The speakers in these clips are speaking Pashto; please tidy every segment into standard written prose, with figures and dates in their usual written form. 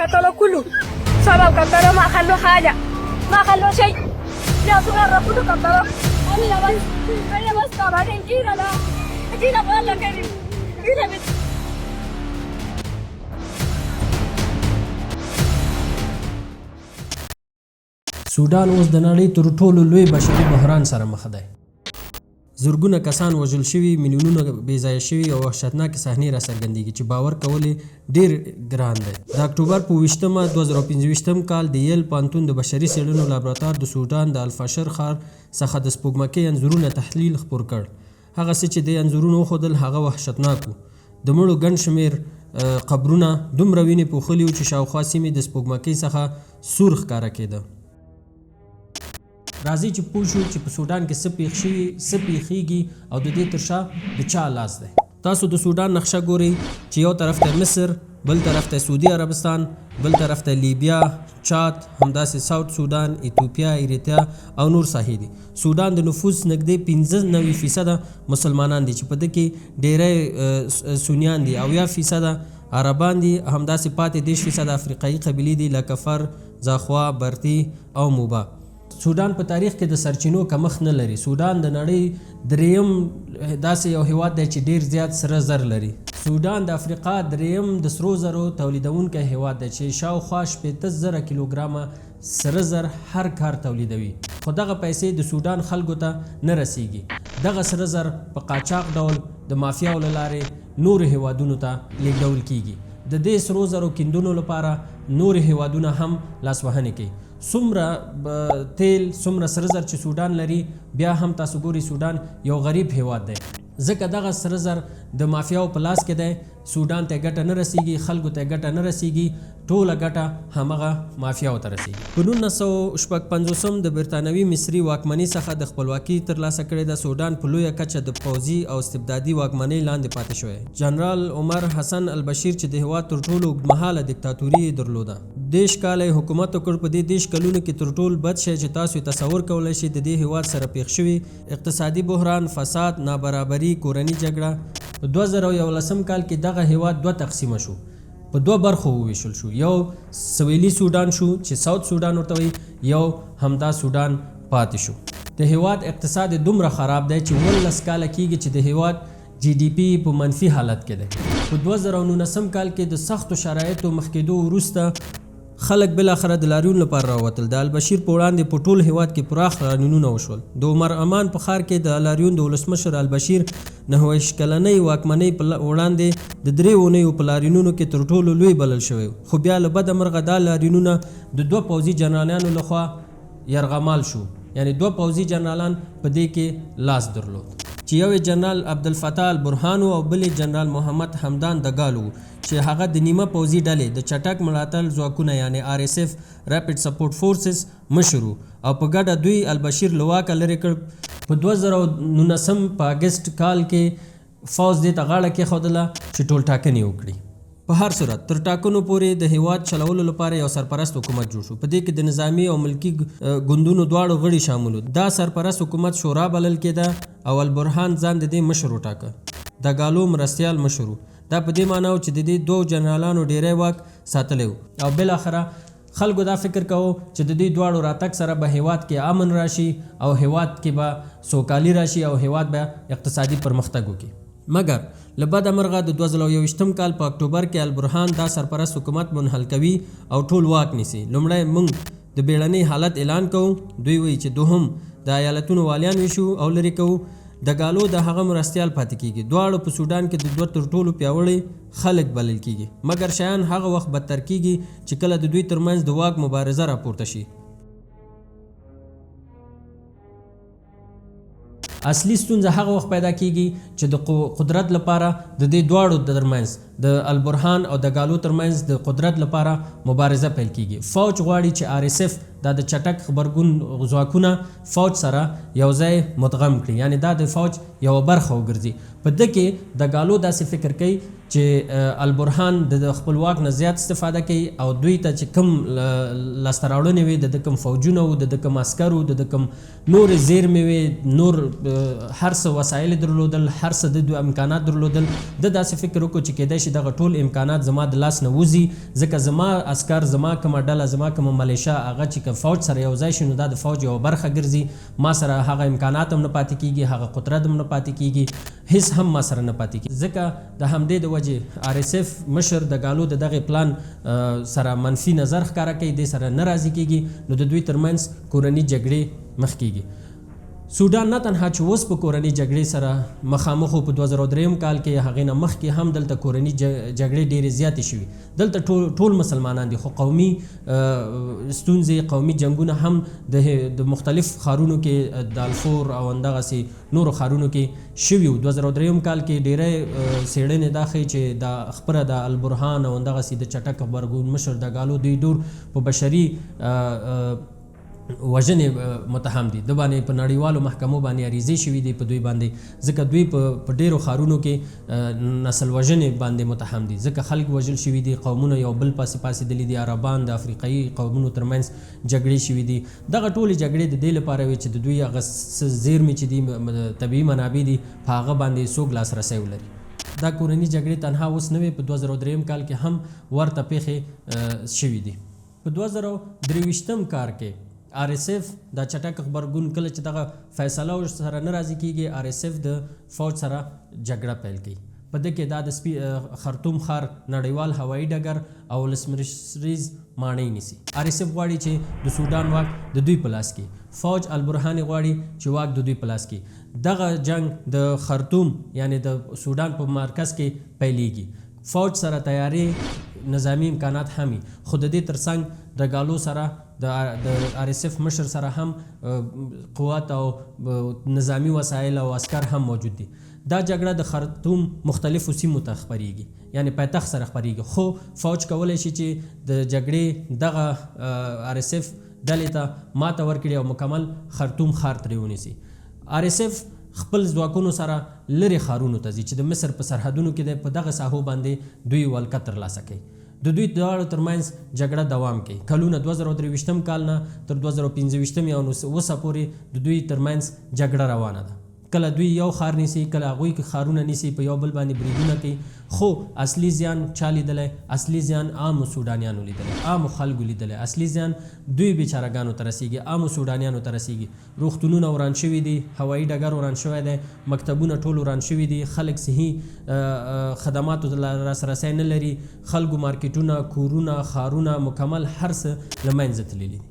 كتلو كله سبب كتلو ما خلوا حاجة ما خلوا شيء يا سورة رفضوا كتلو أنا بس بعدين كينا لا كينا بالله كريم كينا بس سودان اوس د نړۍ تر ټولو لوی بشري بحران سره مخ دی. زرګونه کسان وژل شوي، میلیونونه بېځایه شوي او وحشتناکې صحنې راڅرګندېږي چې باور کول یې ډېر ګران دی. د اکتوبر په 2025 کال د یل پوهنتون د بشري څېړنو لابراتوار د سودان د الفاشر ښار څخه د سپوږمکۍ انځورونه تحلیل خپور کړ. هغه څه چې د انځورونو وښودل هغه وحشتناک و. د مړو ګڼ شمېر قبرونه دومره وینې پوښلي وو چې شاوخوا سیمې د سپوږمکۍ څخه سور ښکاره کېده. راځئ چې پوه شو چې په سودان کې څه پېښ شوي، څه پېښېږي او د دې تر شا د چا لاس دی. تاسو د سودان نقشه ګورئ چې یو طرف ته مصر، بل طرف ته سعودي عربستان، بل طرف ته لیبیا، چاد، همداسې ساوت سودان، ایتوپیا، ایریتریا او نور ساحې دي. سودان د نفوس نږدې 95% مسلمانان دي چې په ده کې ډېری سنیان دي، 70% عربان دي، همداسې پاتې 10% افریقایي قبیلې دي لکه فر، زاخوا، برتي او موبا. سودان په تاریخ کې د سرچینو کمښت نه لري. سودان د نړۍ دریم داسې یو هیواد دی چې ډیر زیات سره زر لري. سودان د افریقا دریم د سرو زرو تولیدونکی هیواد دی چې شاوخوا 80,000 کیلوګرامه سره زر هر کار تولیدوي. خو دغه پیسې د سودان خلکو ته نه رسیږي. دغه سره زر په قاچاق ډول د مافیاو له لارې نورو هیوادونو ته لیږدول کیږي. د دې سرو زرو کیندونو لپاره نور هیوادونه هم لاسوهنې کوي. څومره تیل، څومره سره زر چې سودان لري، بیا هم تاسو ګورئ سودان یو غریب هیواد دی ځکه دغه سره زر د مافیاو په لاس کې دی. سودان ته ګټه نه رسیږي، خلکو ته ګټه نه رسیږي، ټوله ګټه همغه مافیاو ته رسیږي. په 1955 د برطانوي مصري واکمنۍ څخه د خپلواکي ترلاسه کړې ده. سودان په لویه کچه د پوځي او استبدادي واکمنۍ لاندې پاتې شوی. جنرال عمر حسن البشیر چې د هیواد تر ټولو اوږدمهاله دیکتاتوري یې درلوده. 10 کاله یې حکومت وکړ. په دې 10 کلونو کې تر ټولو بد شی چې تاسو یې تصور کولی شئ د دې هیواد سره پېښ شوي اقتصادي بحران، فساد، نابرابري، کورنۍ جګړه. په 2011 کال کې دغه هیواد 2 تقسیمه شو، په 2 برخو وویشل شو. یو سویلي سودان شو چې ساوت سودان ورته وایي، یو همدا سودان پاتې شو. د هیواد اقتصاد دومره خراب دی چې 19 کاله کېږي چې د هیواد GDP په منفي حالت کې دی. په 2019 کال کې د سختو شرایطو مخ کېدو وروسته خلک بالاخره د لاریون لپاره راوتل. د البشیر په وړاندې په ټول هیواد کې پراخ لاریونونه وشول. د عمر امان په ښار کې د لاریون د ولسمشر البشیر 9 کلنۍ واکمنۍ په وړاندې د 3 اونیو په لاریونونو کې تر ټولو لوی بلل شوی. خو بیا له بده مرغه دا لاریونونه د 2 پوځي جنرالانو لخوا یرغمال شو، یعنی 2 پوځي جنرالان په دې کې لاس درلود چې یو جنرال عبدالفتاح البرهان او بل جنرال محمد حمدان دګالو چې هغه د نیمه پوځي ډلې د چټک ملاتړ ځواکونه یعنی RSF ریپډ سپورټ فورسز مشر او په ګډه دوی البشیر له واکه لرې کړ. په 2019 په اګست کال کې فوج دې ته غاړه کېښودله چې ټولټاکنې وکړي. په هر صورت تر ټاکنو پورې د هیواد چلولو لپاره یو سرپرست حکومت جوړ شو. په دې کې د نظامی او ملکی ګوندونو دواړو غړي شامل وو. دا سرپرست حکومت شورا بلل کېده او البرهان ځان د دې مشر وټاکه. دګالو مرستیال مشر و. دا په دې معنی و چې د دې 2 جنرالانو ډیری واک ساتلی و او بالاخره خلکو دا فکر کوو چې د دې دواړو راتګ سره به هیواد کې امن راشي او هیواد کې به سوکالي راشي او هیواد به اقتصادي پرمختګ وکړي. مګر له بده مرغه د 2021 کال په اکتوبر کې البرهان دا سرپرست حکومت منحل کوي او ټول واک نیسي. لومړی موږ د بیړنۍ حالت اعلان کوو. دوی وایي چې دوهم د ایالتونو والیان ویشو او لرې کوو. دګالو د هغه مرستیال پاتې کیږي. دواړو په سودان کې د 2 تر ټولو پیاوړي خلک بلل کیږي. مګر شیان هغه وخت بدتر کیږي چې کله د دوی ترمنځ د واک مبارزه راپورته شي. اصلي ستونزه هغه وخت پیدا کیږي چې د قدرت لپاره د دې دواړو ترمنځ د البرهان او دګالو ترمنځ د قدرت لپاره مبارزه پیل کیږي. فوج غواړي چې RSF دا د چټک خبرګون ځواکونه فوج سره یو ځای مدغم کړي، یعنی دا د فوج یو برخه وګرځي. په دې کې دګالو داسې فکر کوي چې البرهان د خپل واک نه زیات استفاده کوي او دوی ته چې کم لاسته راوړنې وي، د کم فوجونه وو، د کم عسکر وو، د کم نور زیرمې وي، نور هر څه وسایل درلودل، هر څه د امکانات درلودل. د داسې فکر وکړو چې کېدای شي چې دغه ټول امکانات زما د لاس نه وځي ځکه زما عسکر زما کومه ډله زما کومه ملیشه هغه چې که فوج سره یو ځای شي نو دا د فوج یوه برخه ګرځي ما سره هغه امکانات هم نه پاتې کیږي هغه قدرت هم نه پاتې کیږي هیڅ هم ما سره نه پاتې کیږي ځکه د همدې د وجې RSF مشر د ګالو د دغه پلان سره منفي نظر ښکاره کوي دې سره نه راضي کیږي نو د دوی ترمنځ کورني جګړې مخ کیږي سودان نه تنها چې اوس په کورني جګړې سره مخامخ په 2003 کال کې هغې نه مخکې هم دلته کورني جګړې ډېرې زیاتې شوي دلته ټول مسلمانان دي خو قومي ستونزې قومي جنګونه هم د مختلف ښارونو کې د الفور او همدغسې نورو ښارونو کې شوي وو 2003 کال کې ډېری څېړنې دا ښیي چې دا خپره د البرهان او همدغسې د چټک غبرګون مشر د ګالو دوی ډور په بشري وژنې متهم دي د باندې په نړیوالو محکمو باندې عریضې شوي دي په دوی باندې ځکه دوی په ډیرو ښارونو کې نسل وژنې باندې متهم دي ځکه خلک وژل شوي دي قومونه یو بل پاسې پاسېدلي دي عربان د افریقایي قومونو ترمنځ جګړې شوي دي دغه ټولې جګړې د دې لپاره وي چې د دوی هغه زیرمې چې دي طبیعي منابع دي په هغه باندې څوک لاسرسی ولري دا کورني جګړې تنها اوس نه وي په 2003 کال کې هم ورته پیښې شوي دي په 2023 کال کې RSF د چټک غبرګون کله چې دغه فیصله سره نه راضي کیږي RSF د فوج سره جګړه پیل کوي په دې کې دا د خرطوم ښار نړیوال هوایي ډګر او ولسمشریز ماڼۍ نیسي RSF غواړي چې د سودان واک د دوی په لاس کې فوج البرهان غواړي چې واک د دوی په لاس کې دغه جنگ د خرطوم یعنی د سودان په مرکز کې پیلیږي فوج سره تیاری نظامی امکانات همي خو د دې ترڅنګ د ګالو سره د RSF مشر سره هم قوت او نظامی وسایل او عسکر هم موجود دي دا جګړه د خرطوم مختلفو سیمو ته خپریږي یعنی پایتخت سره خپریږي خو فوج کولی شي چې د جګړې دغه RSF ډلې ته ماته ورکړي او مکمل خرطوم ښار ترې ونیسي RSF خپل ځواکونو سره لرې ښارونو ته ځي چې د مصر په سرحدونو کې د په دغه ساحو باندې دوی ولکه ترلاسه کوي د دوی دواړو ترمنځ جګړه دوام کوي کلونه 2023 کال نه تر 2015 یا 2019 پورې د دوی ترمنځ جګړه روانه ده کله دوی یو ښار نیسي کله هغوی ښارونه نیسي په یو بل باندې بریدونه کوي خو اصلي زیان چا لیدلی اصلي زیان عامو سودانیانو لیدلی عامو خلکو لیدلی اصلي زیان دوی بیچارهګانو ته رسیږي عامو سودانیانو ته رسیږي روغتونونه وران شوي دي هوایي ډګر وران شوی دی مکتبونه ټول وران شوي دي خلک صحي خدماتو ته لاسرسی نه لري خلکو مارکیټونه کورونه ښارونه مکمل هر څه له منځه تللي دي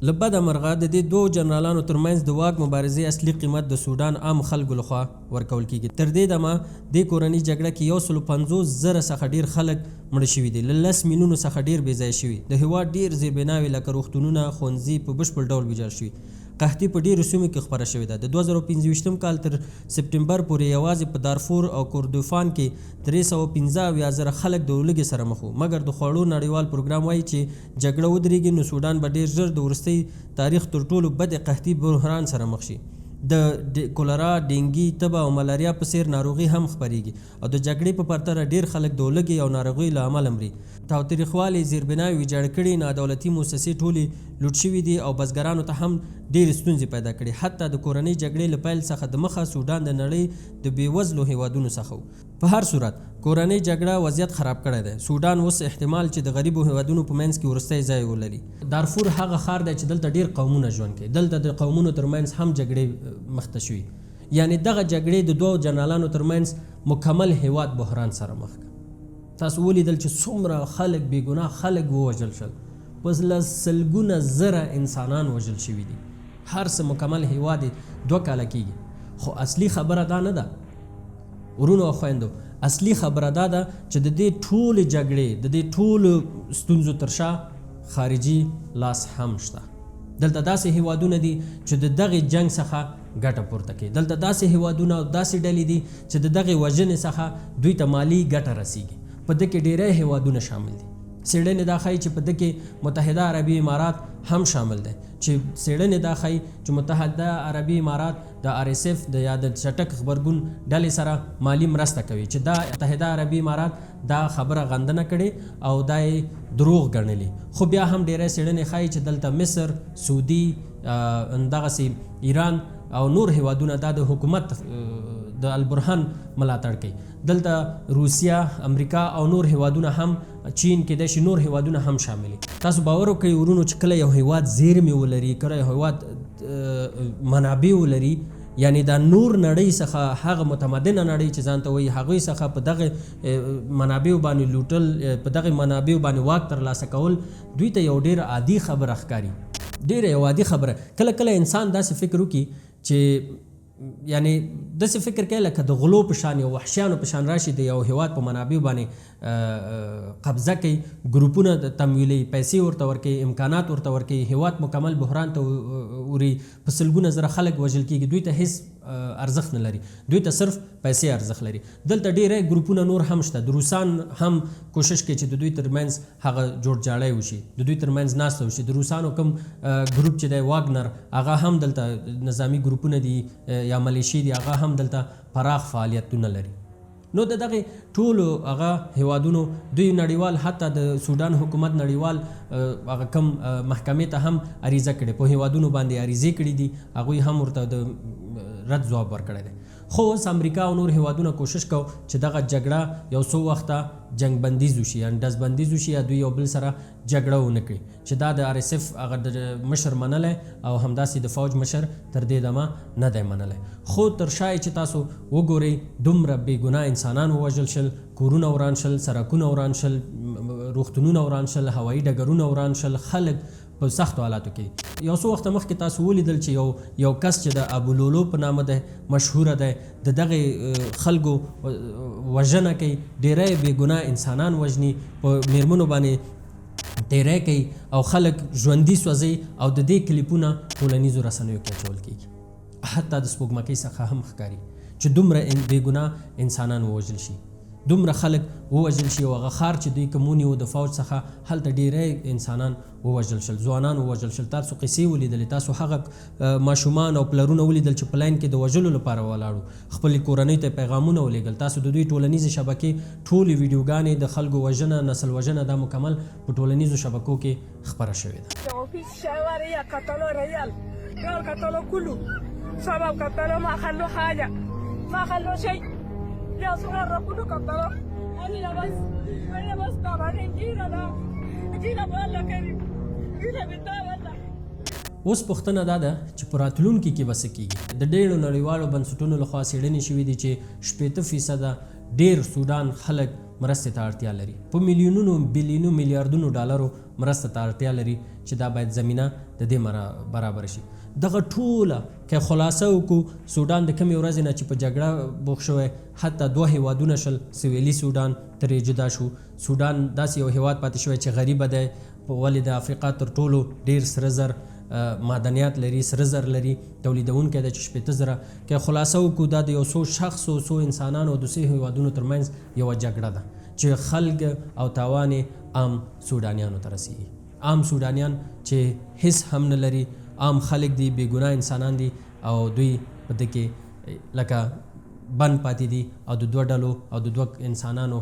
له بده مرغه د دې دوو جنرالانو ترمنځ د واک مبارزې اصلي قیمت د سودان عام خلکو لخوا ورکول کیږي تر دې دمه دې کورنۍ جګړه کې 150,000 څخه ډیر خلک مړه شوي دي له 10 میلیونو څخه ډیر بې ځایه شوي د هېواد ډیر زیربناوې لکه روغتونونه ښوونځي په بشپړ ډول ویجاړ شوي قحطي په ډیرو سیمو کې خپره شوې ده د 2015 کال تر سپټمبر پورې یوازې په دارفور او کوردوفان کې 315,000 خلک د لوږې سره مخ وو مګر د خوړو نړیوال پروګرام وایي چې جګړه ودرېږي نو سودان به ډیر ژر د وروستي تاریخ تر ټولو بد قحطي بحران سره مخ شي د کولرا ډینګي تبه او ملاریا په څیر ناروغي هم خپریږي او د جګړې په پرتله ډیر خلک د لوږې او ناروغۍ له امله مري تاوتریخوالي زیربناوې ویجاړ کړي نادولتي موسسې ټولې لوټ شوي دي او بزګرانو ته هم ډېرې ستونزې پیدا کړي حتی د کورنۍ جګړې له پیل څخه د مخه سودان د نړۍ د بېوزلو هیوادونو څخه په هر صورت کورنۍ جګړه وضعیت خراب کړی دی سودان اوس احتمال چې د غریبو هیوادونو په منځ کې وروستی ځای ولري دارفور هغه ښار دی چې دلته ډیر قومونه ژوند کوي دلته د قومونو ترمنځ هم جګړې مخته شوي یعنی دغه جګړې د دوو جنرالانو ترمنځ مکمل هیواد بحران سره مخ کړ تاسو ولیدل چې څومره خلک بېګناه خلک ووژل شول پس له سلګونه زره انسانان وژل شوي دي هر څه مکمل هیواد 2 کاله کېږي خو اصلي خبره دا نه ده ورونو او خویندو اصلي خبره دا ده چې د دې ټولې جګړې د دې ټولو ستونزو تر شا خارجي لاس هم شته دلته داسې هیوادونه دي چې د دغې جنګ څخه ګټه پورته کوي دلته داسې هیوادونه او داسې ډلې دي چې د دغې وژنې څخه دوی ته مالي ګټه رسیږي په دې کې ډېری هیوادونه شامل دي څېړنې دا ښایي چې په دې کې متحده عربي امارات هم شامل دی چې څېړنې دا ښایي چې متحده عربي امارات د RSF د یا د چټک غبرګون ډلې سره مالی مرسته کوي چې دا متحده عربي امارات دا خبره غندنه کړې او دا یې دروغ ګڼلې خو بیا هم ډېری څېړنې ښایي چې دلته مصر سعودي همدغسې ایران او نور هیوادونه دا د حکومت د البرهان ملاتړ کوي. دلته روسیا، امریکا او نور هیوادونه هم، چین کېدای شي نور هیوادونه هم شامل. تاسو باور وکړئ ورونو چې کله یو هیواد زیرمې ولري، کله یو هیواد منابع ولري، یعنی دا نور نړۍ څخه هغه متمدنه نړۍ چې ځان ته وایي هغوی څخه په دغه منابعو باندې لوټل، په دغه منابعو باندې واک ترلاسه کول دوی ته یو ډېر عادي خبره ښکاري، ډېره یو عادي خبره. کله کله انسان داسې فکر وکړي چې یعنی داسې فکر کوي لکه د غلو په شان یا وحشیانو په شان راشي، د یو هیواد په منابعو باندې قبضه کوي، ګروپونه تمویلوي، پیسې ورته ورکوي، امکانات ورته ورکوي، هیواد مکمل بحران ته وري، په سلګونه زره خلک وژل کېږي، دوی ته هیڅ ارزښت نه لري، دوی ته صرف پیسې ارزښت لري. دلته ډېری ګروپونه نور هم شته، د روسان هم کوشش کوي چې د دوی ترمنځ هغه جوړجاړی وشي، د دوی ترمنځ ناسته وشي. د روسانو کوم ګروپ چې دی واګنر، هغه هم دلته نظامی ګروپونه دي یا ملیشي دي، هغه هم دلته پراخ فعالیتونه لري. نو د دغه ټولو هغه هیوادونو دوی نړیوال، حتی د سودان حکومت نړیوال هغه کم محکمې ته هم عریضه کړې، په هیوادونو باندې عریضې کړي دي، هغوی هم ورته د رد ځواب ورکړی دی. خو اوس امریکا او نور هیوادونه کوشش کو چې دغه جګړه یو څو وخته جنگ بندیز وشي، یعنې ډز بندیز وشي، یا دوی یو بل سره جګړه ونه کړي، چې دا د آر اس اف هغه د مشر منلی او همداسې د فوج مشر تر دې دمه نه دی منلی. خو تر شا چې تاسو وګورئ دومره بې ګناه انسانان ووژل شل، کورونه وران شل، سړکونه وران شل، روغتونونه وران شل، هوایي ډګرونه وران شل، خلک په سختو حالاتو کې. یو څو وخته مخکې تاسو ولیدل چې یو کس چې د ابولولو په نامه دی، مشهوره دی، د دغې خلکو وژنه کوي، ډېری بې ګناه انسانان وژني، په میرمنو باندې تیری کوي او خلک ژوندي سوځي، او د دې کلیپونه ټولنیزو رسنیو کې اچول کېږي. حتی د سپوږمکۍ څخه هم ښکاري چې دومره بې ګناه انسانان ووژل شي، دومره خلک ووژل شي. او هغه ښار چې دوی کوم ونیو د فوج څخه، هلته ډېری انسانان ووژل شل، ځوانان ووژل شل. تاسو قصې ولیدلې، تاسو هغه ماشومان او پلرونه ولیدل چې په لاین کې د وژلو لپاره ولاړو، خپلې کورنۍ ته پیغامونه ولېږل. تاسو د دوی ټولنیزې شبکې ټولې ویډیوګانې د خلکو وژنه، نسل وژنه، دا مکمل په ټولنیزو شبکو کې خپره شوې ده. Ya sudah rapuh kata, ani labas kabarin kira lah, kira bala kiri, kira betul bala. اوس پوښتنه دا ده چې په راتلونکي کې به څه کېږي. د ډېرو نړیوالو بنسټونو لخوا څېړنې شوي دي چې 80% ډېر سودان خلک مرستې ته اړتیا لري، په میلیونونو بلیونو میلیاردونو ډالرو مرسته ته اړتیا لري چې دا باید زمینه د دې برابر شي. دغه ټوله که خلاصه وکړو، سودان د کمې ورځې نه چې په جګړه بوخ شوی، حتی 2 هیوادونه شل، سویلي سودان ترې جدا شو. سودان داسې یو هیواد پاتې شوی چې غریبه دی، ولې د افریقا تر ټولو ډېر سره زر معدنیات لري، سره زر لري، تولیدونکی دی چې 80 زره. که خلاصه وکړو، دا د یو څو شخص او څو انسانانو او د څو هیوادونو ترمنځ یوه جګړه ده چې خلک او تاوان عام سودانیانو ته رسېږي. عام سودانیان چې هیڅ هم نه لري، عام خلک دي، بې ګناه انسانان دي، او دوی په دې کې لکه بند پاتې دي، او د 2 ډلو او د 2 انسانانو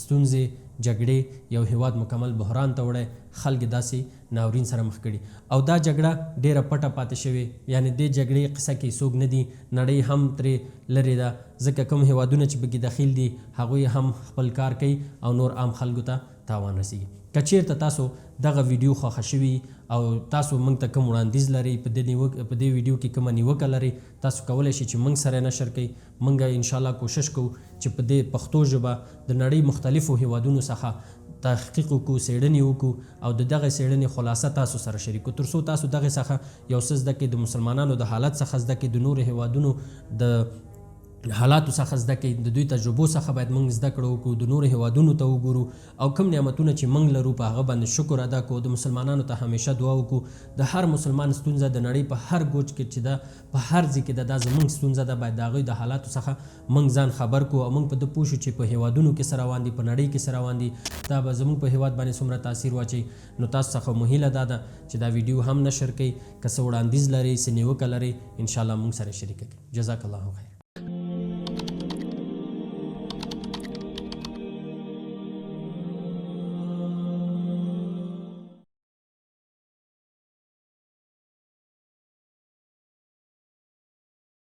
ستونزې، جګړې یو هیواد مکمل بحران ته وړی، خلک داسې ناورین سره مخ کړي. او دا جګړه ډیره پټه پاتې شوې، یعنی دې جګړې قصه کې څوک نه دي، نړۍ هم ترې لرې ده، ځکه کوم هیوادونه چې پکې داخل دي هغوی هم خپل کار کوي او نور عام خلکو ته تاوان رسېږي. که چېرته تاسو دغه ویډیو خوښه شوي او تاسو موږ ته کوم وړاندیز لرئ، په دې ویډیو کې کومه نیوکه لرئ، تاسو کولی شئ چې موږ سره نشر کړئ. موږ انشاءالله کوشش کوو چې په دې پښتو ژبه د نړۍ مختلفو هیوادونو څخه تحقیق وکړو، څېړنې وکړو، او د دغه څېړنې خلاصه تاسو سره شریکو، تر څو تاسو دغه څخه یو څه زده کړئ، د مسلمانانو د حالت څخه زده کړئ، د نورو هیوادونو د حالاتو څخه زده کړئ، د دوی تجربو څخه باید موږ زده کړه وکړو، د نورو هیوادونو ته وګورو، او کوم نعمتونه چې موږ لرو په هغه باندې شکر ادا کړو. د مسلمانانو ته همیشه دعا وکړو، د هر مسلمان ستونزه د نړۍ په هر ګوټ کې چې ده، په هر ځای کې دا زموږ ستونزه ده، باید د هغوی د حالاتو څخه موږ ځان خبر کړو، او موږ په ده پوه شو چې په هیوادونو کې څه روان دي، په نړۍ کې څه روان دي، دا به زموږ په هیواد باندې څومره تاثیر واچوي. نو تاسو څخه مو هیله دا ده چې دا ویډیو هم نشر کړئ، که څه وړاندیز لرئ، څه نیوکه لرئ، انشاءالله موږ سره شریکه کړئ. جزاک الله خیر.